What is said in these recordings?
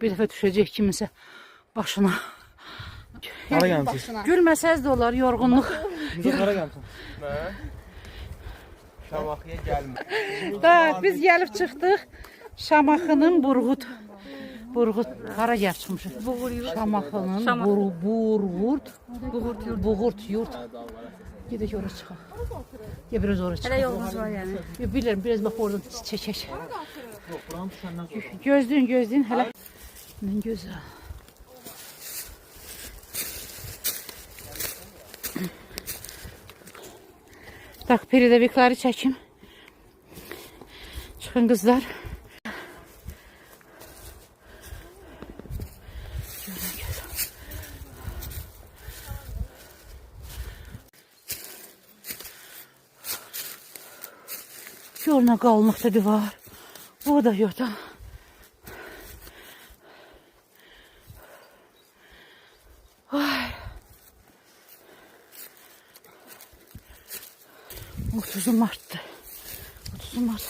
Bir dəfə düşəcək kiminsə başına. Hara gəlmişsiniz? Gülməsəz də olar, yorğunluq. Biz hara gəlmişsiniz? Mən Şamaxıya gəlmə. Da, biz gəlib çıxdıq. Şamaxının Burğut hara gəlib çıxmışıq? Şamaxının Burğut yurt. Gedək oraya çıxaq. Ya biraz oraya çıxaq. Hələ yolumuz var yəni. Bilirəm, biraz bax oradan çəkək. Gözləyin, hələ. Nə gözəl. Tak, periodikləri çəkim. Çıxın qızlar. Görünə qalınlıqda divar. Bu da yox da. Ay. 30 Mart'tı. 30 Mart.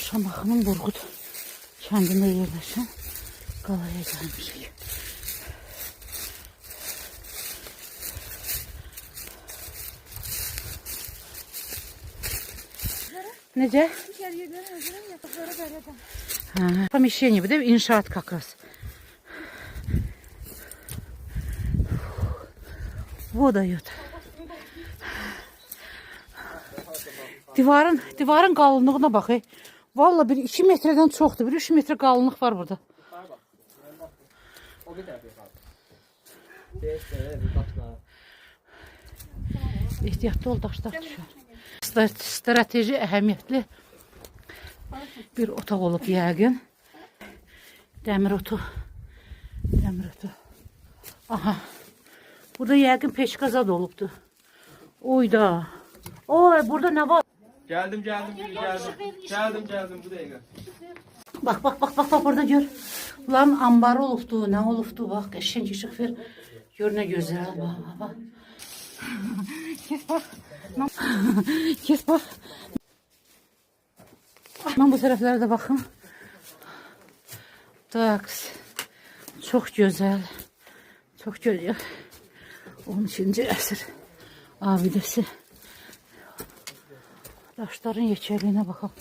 Şamaxının Burğut kəndində yerləşən qalaya gəlmişik. Necə? Помещение bu değil mi? İnşaat kakras. Vodayot. Divarın qalınlığına bax. Vallahi bir 2 metreden çoxdur. Bir 3 metre qalınlıq var burada. Ehtiyatlı ol, daşlar düşər. Strateji əhəmiyyətli bir otaq olub yəqin. Dəmir otu. Aha. Burada yəqin peşkazad olubdu. Oyda. Oy, burada nə var? Geldim bu dəqiqə. Bak burada gör. Ulan ambarı olubdu, nə olubdu? Bak, qəşəng işıq ver. Gör nə gözəl. Bak. Kes bak. Ben bu tərəflərə də baxım. Tak. Çox gözəl. 13-cü əsr abidəsi. Daşların yekəlliyinə baxaq.